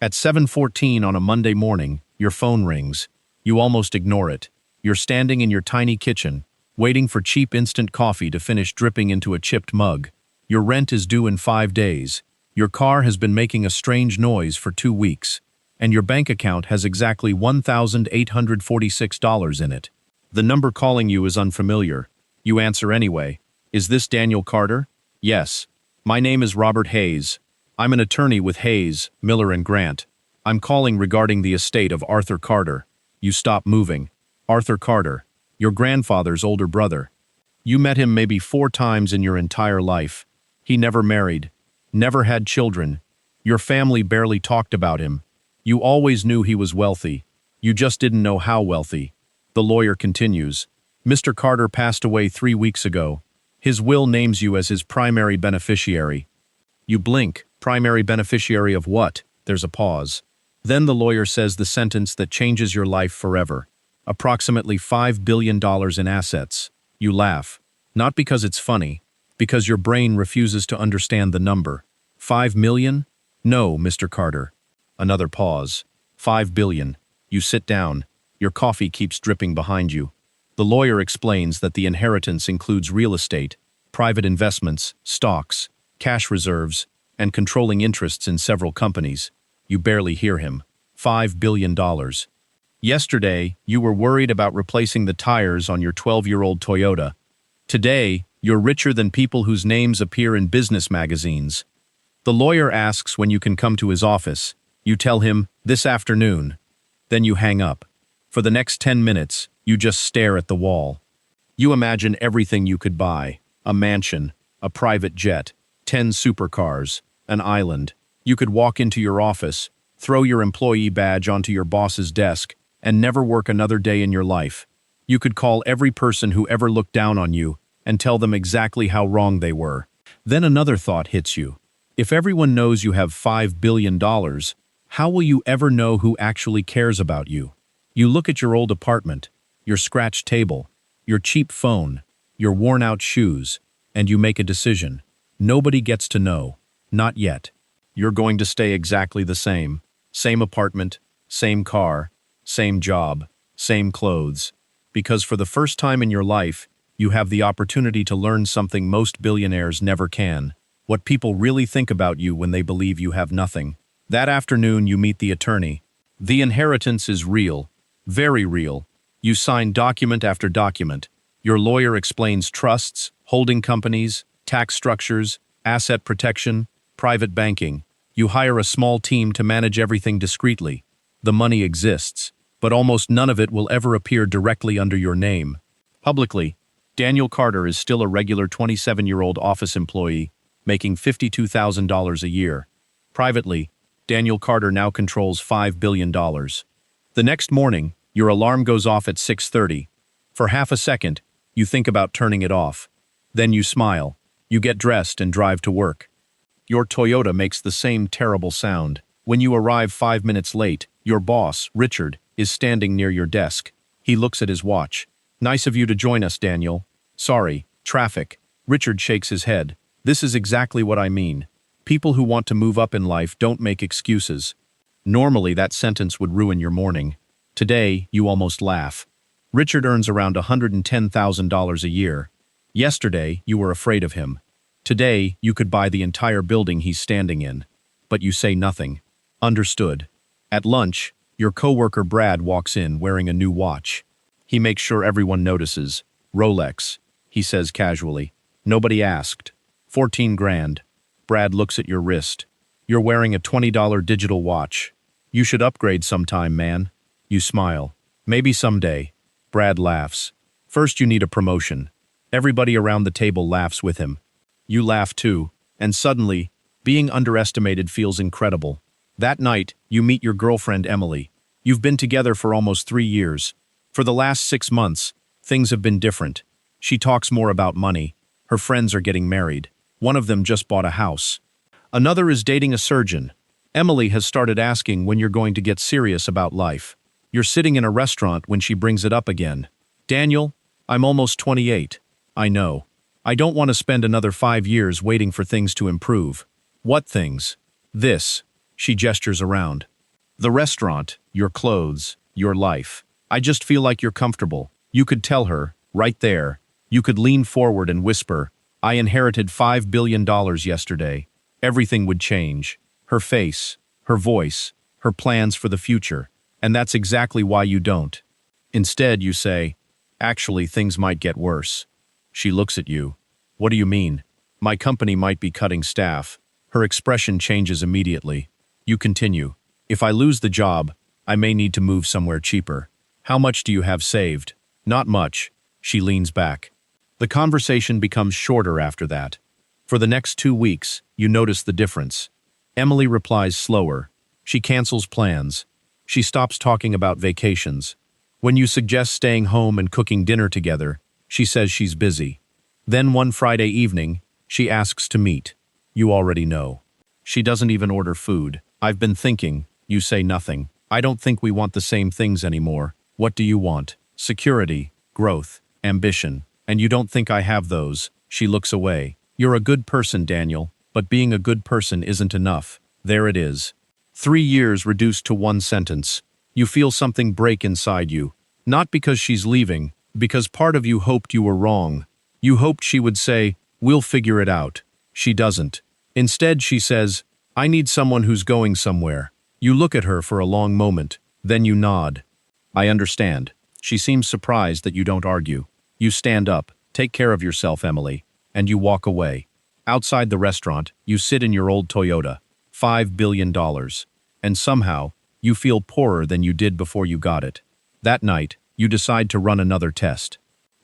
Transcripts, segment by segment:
At 7:14 on a Monday morning, your phone rings. You almost ignore it. You're standing in your tiny kitchen, waiting for cheap instant coffee to finish dripping into a chipped mug. Your rent is due in 5 days. Your car has been making a strange noise for 2 weeks. And your bank account has exactly $1,846 in it. The number calling you is unfamiliar. You answer anyway. Is this Daniel Carter? Yes. My name is Robert Hayes. I'm an attorney with Hayes, Miller & Grant. I'm calling regarding the estate of Arthur Carter. You stop moving. Arthur Carter, your grandfather's older brother. You met him maybe 4 times in your entire life. He never married, never had children. Your family barely talked about him. You always knew he was wealthy. You just didn't know how wealthy. The lawyer continues. Mr. Carter passed away 3 weeks ago. His will names you as his primary beneficiary. You blink. Primary beneficiary of what? There's a pause. Then the lawyer says the sentence that changes your life forever. Approximately $5 billion in assets. You laugh. Not because it's funny, because your brain refuses to understand the number. 5 million? No, Mr. Carter. Another pause. 5 billion. You sit down. Your coffee keeps dripping behind you. The lawyer explains that the inheritance includes real estate, private investments, stocks, cash reserves, and controlling interests in several companies. You barely hear him. $5 billion. Yesterday, you were worried about replacing the tires on your 12-year-old Toyota. Today, you're richer than people whose names appear in business magazines. The lawyer asks when you can come to his office. You tell him, this afternoon. Then you hang up. For the next 10 minutes, you just stare at the wall. You imagine everything you could buy. A mansion, a private jet, 10 supercars, an island. You could walk into your office, throw your employee badge onto your boss's desk, and never work another day in your life. You could call every person who ever looked down on you and tell them exactly how wrong they were. Then another thought hits you. If everyone knows you have $5 billion, how will you ever know who actually cares about you? You look at your old apartment, your scratched table, your cheap phone, your worn-out shoes, and you make a decision. Nobody gets to know. Not yet. You're going to stay exactly the same. Same apartment, same car, same job, same clothes. Because for the first time in your life, you have the opportunity to learn something most billionaires never can. What people really think about you when they believe you have nothing. That afternoon, you meet the attorney. The inheritance is real. Very real. You sign document after document. Your lawyer explains trusts, holding companies, tax structures, asset protection, private banking. You hire a small team to manage everything discreetly. The money exists, but almost none of it will ever appear directly under your name. Publicly, Daniel Carter is still a regular 27-year-old office employee, making $52,000 a year. Privately, Daniel Carter now controls $5 billion. The next morning, your alarm goes off at 6:30. For half a second, you think about turning it off. Then you smile. You get dressed and drive to work. Your Toyota makes the same terrible sound. When you arrive 5 minutes late, your boss, Richard, is standing near your desk. He looks at his watch. Nice of you to join us, Daniel. Sorry, traffic. Richard shakes his head. This is exactly what I mean. People who want to move up in life don't make excuses. Normally, that sentence would ruin your morning. Today, you almost laugh. Richard earns around $110,000 a year. Yesterday, you were afraid of him. Today, you could buy the entire building he's standing in. But you say nothing. Understood. At lunch, your coworker Brad walks in wearing a new watch. He makes sure everyone notices. Rolex, he says casually. Nobody asked. 14 grand. Brad looks at your wrist. You're wearing a $20 digital watch. You should upgrade sometime, man. You smile. Maybe someday. Brad laughs. First you need a promotion. Everybody around the table laughs with him. You laugh too, and suddenly, being underestimated feels incredible. That night, you meet your girlfriend Emily. You've been together for almost 3 years. For the last 6 months, things have been different. She talks more about money. Her friends are getting married. One of them just bought a house. Another is dating a surgeon. Emily has started asking when you're going to get serious about life. You're sitting in a restaurant when she brings it up again. Daniel, I'm almost 28. I know. I don't want to spend another 5 years waiting for things to improve. What things? This. She gestures around. The restaurant, your clothes, your life. I just feel like you're comfortable. You could tell her, right there. You could lean forward and whisper, I inherited $5 billion yesterday. Everything would change. Her face, her voice, her plans for the future. And that's exactly why you don't. Instead, you say, actually, things might get worse. She looks at you. What do you mean? My company might be cutting staff. Her expression changes immediately. You continue. If I lose the job, I may need to move somewhere cheaper. How much do you have saved? Not much. She leans back. The conversation becomes shorter after that. For the next 2 weeks, you notice the difference. Emily replies slower. She cancels plans. She stops talking about vacations. When you suggest staying home and cooking dinner together, she says she's busy. Then one Friday evening, she asks to meet. You already know. She doesn't even order food. I've been thinking. You say nothing. I don't think we want the same things anymore. What do you want? Security, growth, ambition. And you don't think I have those. She looks away. You're a good person, Daniel, but being a good person isn't enough. There it is. 3 years reduced to one sentence. You feel something break inside you. Not because she's leaving, because part of you hoped you were wrong. You hoped she would say, we'll figure it out. She doesn't. Instead, she says, I need someone who's going somewhere. You look at her for a long moment, then you nod. I understand. She seems surprised that you don't argue. You stand up, take care of yourself, Emily, and you walk away. Outside the restaurant, you sit in your old Toyota, $5 billion, and somehow, you feel poorer than you did before you got it. That night, you decide to run another test.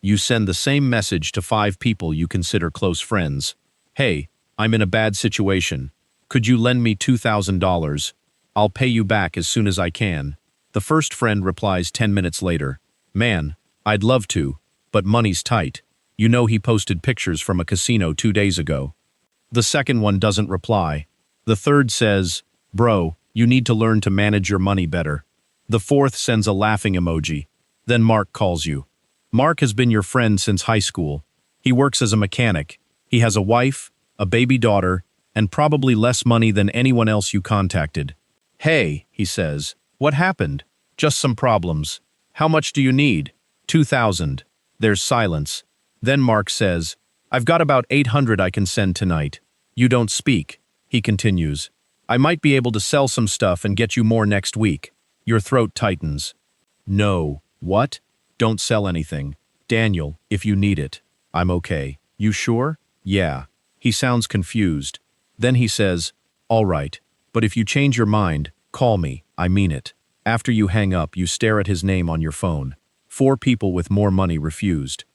You send the same message to 5 people you consider close friends. Hey, I'm in a bad situation. Could you lend me $2,000? I'll pay you back as soon as I can. The first friend replies 10 minutes later. Man, I'd love to, but money's tight. You know he posted pictures from a casino 2 days ago. The second one doesn't reply. The third says, bro, you need to learn to manage your money better. The fourth sends a laughing emoji. Then Mark calls you. Mark has been your friend since high school. He works as a mechanic. He has a wife, a baby daughter, and probably less money than anyone else you contacted. Hey, he says, what happened? Just some problems. How much do you need? 2,000. There's silence. Then Mark says, I've got about 800 I can send tonight. You don't speak. He continues. I might be able to sell some stuff and get you more next week. Your throat tightens. No. What? Don't sell anything. Daniel, if you need it. I'm okay. You sure? Yeah. He sounds confused. Then he says, all right, but if you change your mind, call me. I mean it. After you hang up, you stare at his name on your phone. 4 people with more money refused.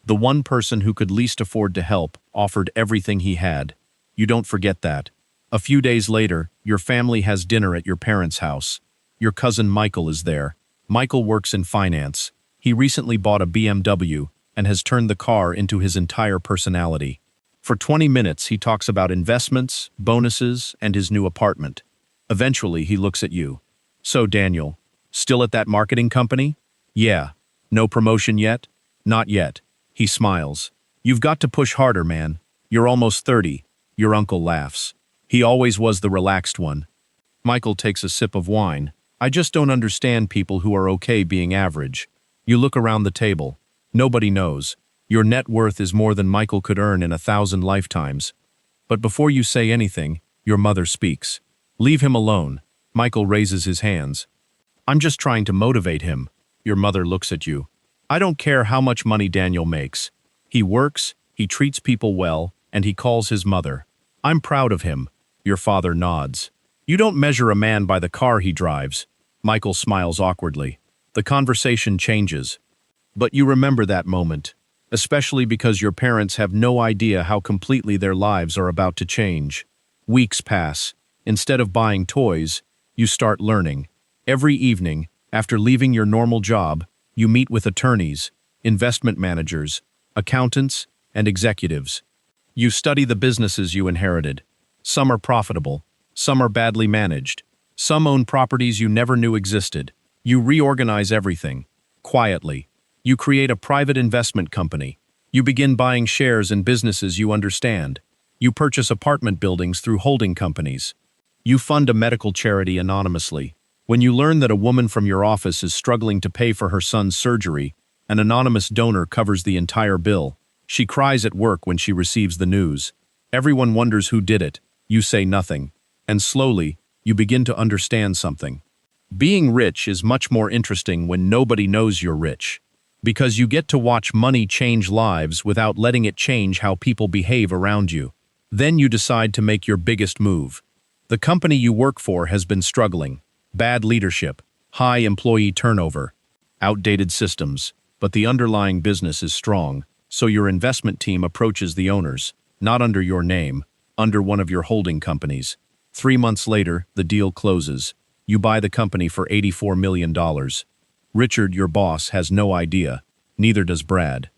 The one person who could least afford to help offered everything he had. You don't forget that. A few days later, your family has dinner at your parents' house. Your cousin Michael is there. Michael works in finance. He recently bought a BMW and has turned the car into his entire personality. For 20 minutes, he talks about investments, bonuses, and his new apartment. Eventually, he looks at you. So, Daniel, still at that marketing company? Yeah. No promotion yet? Not yet. He smiles. You've got to push harder, man. You're almost 30. Your uncle laughs. He always was the relaxed one. Michael takes a sip of wine. I just don't understand people who are okay being average. You look around the table. Nobody knows. Your net worth is more than Michael could earn in 1,000 lifetimes. But before you say anything, your mother speaks. Leave him alone. Michael raises his hands. I'm just trying to motivate him. Your mother looks at you. I don't care how much money Daniel makes. He works, he treats people well, and he calls his mother. I'm proud of him. Your father nods. You don't measure a man by the car he drives. Michael smiles awkwardly. The conversation changes. But you remember that moment, especially because your parents have no idea how completely their lives are about to change. Weeks pass. Instead of buying toys, you start learning. Every evening, after leaving your normal job, you meet with attorneys, investment managers, accountants, and executives. You study the businesses you inherited. Some are profitable, some are badly managed, some own properties you never knew existed. You reorganize everything, quietly. You create a private investment company. You begin buying shares in businesses you understand. You purchase apartment buildings through holding companies. You fund a medical charity anonymously. When you learn that a woman from your office is struggling to pay for her son's surgery, an anonymous donor covers the entire bill. She cries at work when she receives the news. Everyone wonders who did it. You say nothing. And slowly, you begin to understand something. Being rich is much more interesting when nobody knows you're rich. Because you get to watch money change lives without letting it change how people behave around you. Then you decide to make your biggest move. The company you work for has been struggling. Bad leadership, high employee turnover, outdated systems, but the underlying business is strong, so your investment team approaches the owners, not under your name, under one of your holding companies. 3 months later, the deal closes. You buy the company for $84 million. Richard, your boss, has no idea. Neither does Brad.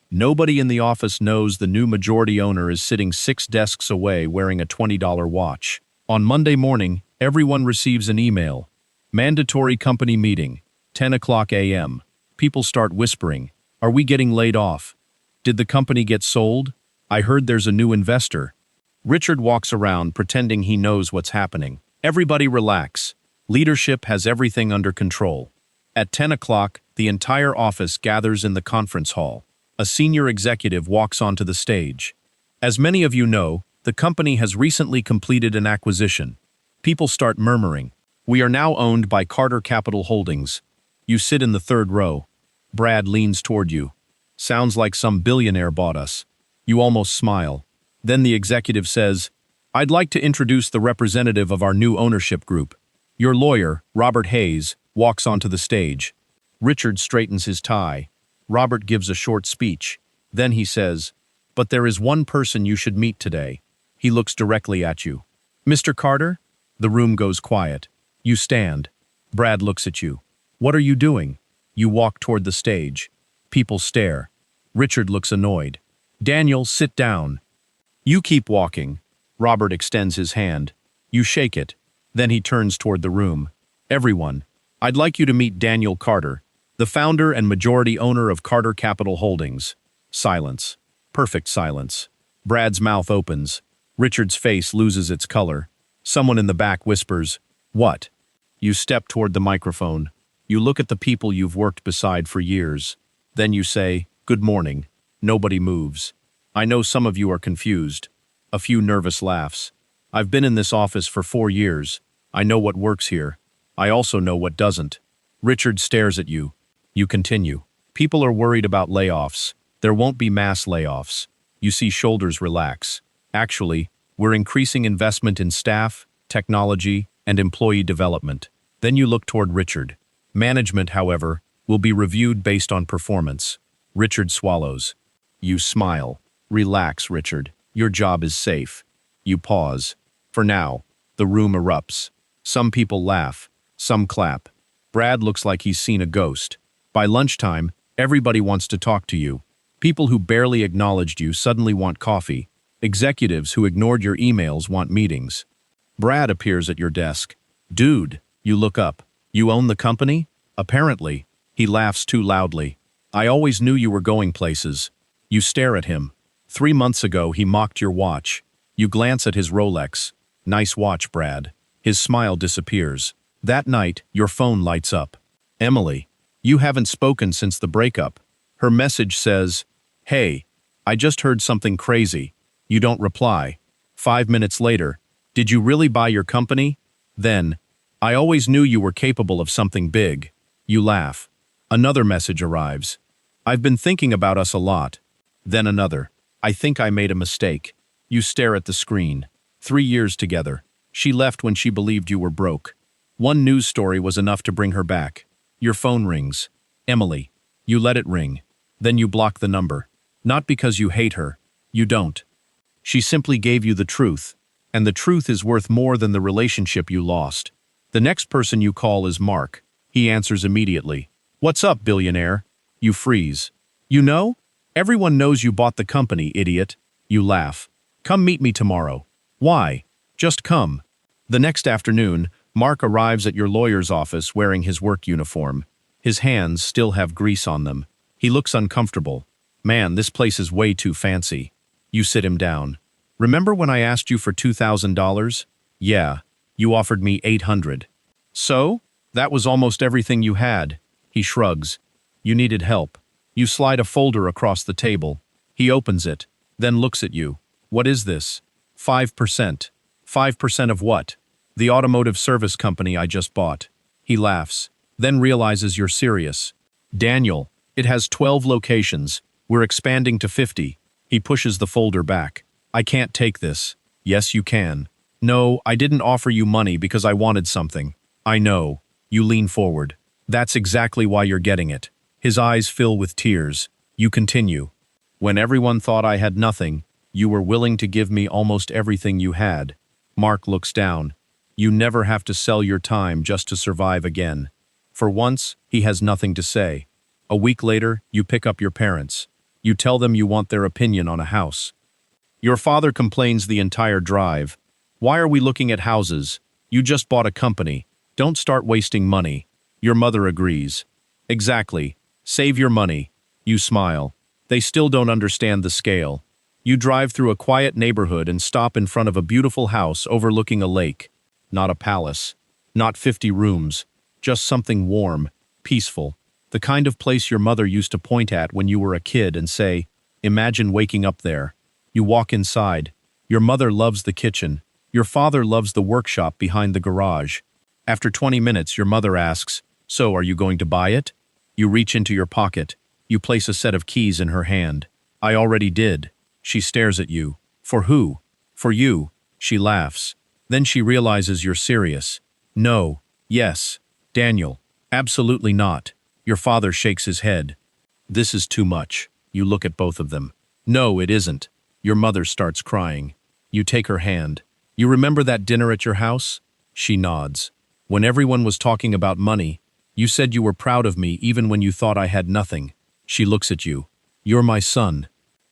Nobody in the office knows the new majority owner is sitting 6 desks away wearing a $20 watch. On Monday morning, everyone receives an email. Mandatory company meeting, 10 o'clock a.m. People start whispering, "Are we getting laid off? Did the company get sold? I heard there's a new investor." Richard walks around pretending he knows what's happening. Everybody relax. Leadership has everything under control. At 10 o'clock, the entire office gathers in the conference hall. A senior executive walks onto the stage. As many of you know, the company has recently completed an acquisition. People start murmuring. "We are now owned by Carter Capital Holdings." You sit in the third row. Brad leans toward you. "Sounds like some billionaire bought us." You almost smile. Then the executive says, "I'd like to introduce the representative of our new ownership group." Your lawyer, Robert Hayes, walks onto the stage. Richard straightens his tie. Robert gives a short speech. Then he says, "But there is one person you should meet today." He looks directly at you. "Mr. Carter?" The room goes quiet. You stand. Brad looks at you. "What are you doing?" You walk toward the stage. People stare. Richard looks annoyed. "Daniel, sit down." You keep walking. Robert extends his hand. You shake it. Then he turns toward the room. "Everyone, I'd like you to meet Daniel Carter, the founder and majority owner of Carter Capital Holdings." Silence. Perfect silence. Brad's mouth opens. Richard's face loses its color. Someone in the back whispers, "What?" You step toward the microphone. You look at the people you've worked beside for years. Then you say, "Good morning." Nobody moves. I know some of you are confused. A few nervous laughs. I've been in this office for 4 years. I know what works here. I also know what doesn't. Richard stares at you. You continue. "People are worried about layoffs. There won't be mass layoffs." You see shoulders relax. "Actually, we're increasing investment in staff, technology, and employee development." Then you look toward Richard. "Management, however, will be reviewed based on performance." Richard swallows. You smile. "Relax, Richard. Your job is safe." You pause. For now, the room erupts. Some people laugh. Some clap. Brad looks like he's seen a ghost. By lunchtime, everybody wants to talk to you. People who barely acknowledged you suddenly want coffee. Executives who ignored your emails want meetings. Brad appears at your desk. "Dude," you look up. "You own the company?" "Apparently." He laughs too loudly. "I always knew you were going places." You stare at him. 3 months ago, he mocked your watch. You glance at his Rolex. "Nice watch, Brad." His smile disappears. That night, your phone lights up. Emily. You haven't spoken since the breakup. Her message says, "Hey, I just heard something crazy." You don't reply. 5 minutes later, "Did you really buy your company?" Then, "I always knew you were capable of something big." You laugh. Another message arrives. "I've been thinking about us a lot." Then another. "I think I made a mistake." You stare at the screen. 3 years together. She left when she believed you were broke. One news story was enough to bring her back. Your phone rings. Emily. You let it ring. Then you block the number. Not because you hate her. You don't. She simply gave you the truth. And the truth is worth more than the relationship you lost. The next person you call is Mark. He answers immediately. "What's up, billionaire?" You freeze. "You know? Everyone knows you bought the company, idiot." You laugh. "Come meet me tomorrow." "Why?" "Just come." The next afternoon, Mark arrives at your lawyer's office wearing his work uniform. His hands still have grease on them. He looks uncomfortable. "Man, this place is way too fancy." You sit him down. "Remember when I asked you for $2,000? Yeah, you offered me $800. So?" That was almost everything you had. He shrugs. You needed help. You slide a folder across the table. He opens it, then looks at you. What is this? 5%. 5% of what? The automotive service company I just bought. He laughs, then realizes you're serious. Daniel, it has 12 locations. We're expanding to 50. He pushes the folder back. I can't take this. Yes, you can. No, I didn't offer you money because I wanted something. I know. You lean forward. That's exactly why you're getting it. His eyes fill with tears. You continue. When everyone thought I had nothing, you were willing to give me almost everything you had. Mark looks down. You never have to sell your time just to survive again. For once, he has nothing to say. A week later, you pick up your parents. You tell them you want their opinion on a house. Your father complains the entire drive. Why are we looking at houses? You just bought a company. Don't start wasting money. Your mother agrees. Exactly. Save your money. You smile. They still don't understand the scale. You drive through a quiet neighborhood and stop in front of a beautiful house overlooking a lake. Not a palace. Not 50 rooms. Just something warm, peaceful. The kind of place your mother used to point at when you were a kid and say, imagine waking up there. You walk inside. Your mother loves the kitchen. Your father loves the workshop behind the garage. After 20 minutes, your mother asks, so are you going to buy it? You reach into your pocket. You place a set of keys in her hand. I already did. She stares at you. For who? For you. She laughs. Then she realizes you're serious. No. Yes. Daniel. Absolutely not. Your father shakes his head. This is too much. You look at both of them. No, it isn't. Your mother starts crying. You take her hand. You remember that dinner at your house? She nods. When everyone was talking about money, you said you were proud of me even when you thought I had nothing. She looks at you. You're my son.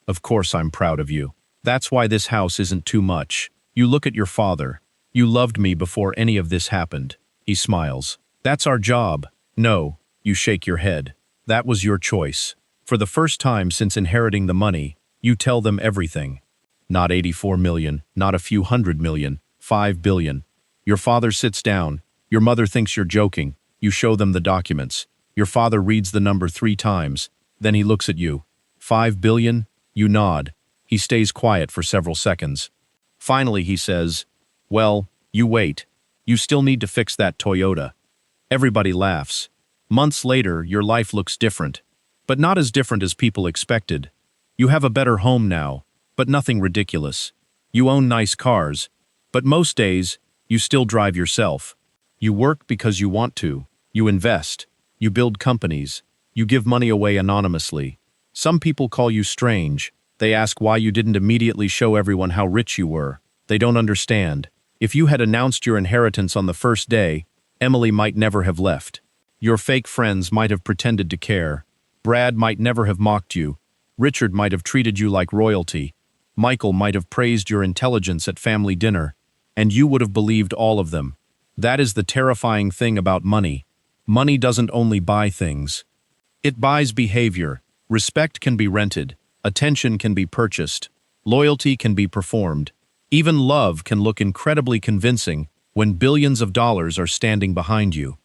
Of course I'm proud of you. That's why this house isn't too much. You look at your father. You loved me before any of this happened. He smiles. That's our job. No. You shake your head. That was your choice. For the first time since inheriting the money, you tell them everything. Not 84 million, not a few hundred million, 5 billion. Your father sits down. Your mother thinks you're joking. You show them the documents. Your father reads the number 3 times. Then he looks at you. 5 billion? You nod. He stays quiet for several seconds. Finally, he says, well, you wait. You still need to fix that Toyota. Everybody laughs. Months later, your life looks different. But not as different as people expected. You have a better home now, but nothing ridiculous. You own nice cars, but most days, you still drive yourself. You work because you want to. You invest. You build companies. You give money away anonymously. Some people call you strange. They ask why you didn't immediately show everyone how rich you were. They don't understand. If you had announced your inheritance on the first day, Emily might never have left. Your fake friends might have pretended to care. Brad might never have mocked you. Richard might have treated you like royalty. Michael might have praised your intelligence at family dinner. And you would have believed all of them. That is the terrifying thing about money. Money doesn't only buy things. It buys behavior. Respect can be rented. Attention can be purchased. Loyalty can be performed. Even love can look incredibly convincing when billions of dollars are standing behind you.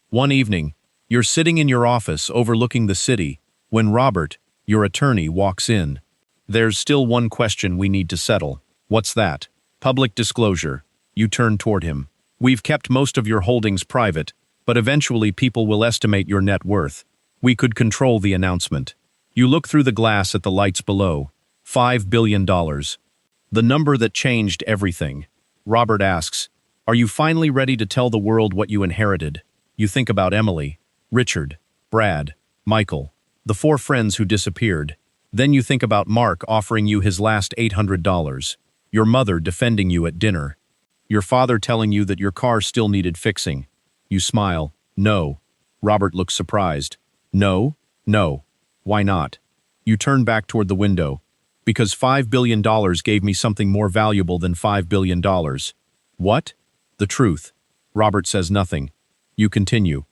One evening, you're sitting in your office overlooking the city when Robert, your attorney, walks in. There's still one question we need to settle. What's that? Public disclosure. You turn toward him. We've kept most of your holdings private, but eventually people will estimate your net worth. We could control the announcement. You look through the glass at the lights below. $5 billion. The number that changed everything. Robert asks, are you finally ready to tell the world what you inherited? You think about Emily, Richard, Brad, Michael, the 4 friends who disappeared. Then you think about Mark offering you his last $800. Your mother defending you at dinner. Your father telling you that your car still needed fixing. You smile. No. Robert looks surprised. No? No. Why not? You turn back toward the window. Because $5 billion gave me something more valuable than $5 billion. What? The truth. Robert says nothing. You continue.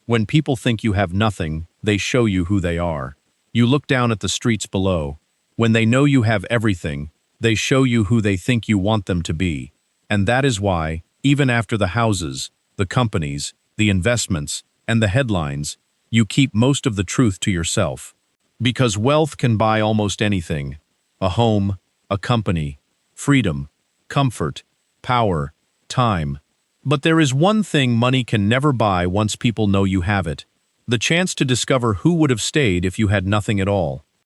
When people think you have nothing, they show you who they are. You look down at the streets below. When they know you have everything, they show you who they think you want them to be. And that is why, even after the houses, the companies, the investments, and the headlines, you keep most of the truth to yourself. Because wealth can buy almost anything: a home, a company, freedom, comfort, power, time. But there is one thing money can never buy once people know you have it: the chance to discover who would have stayed if you had nothing at all.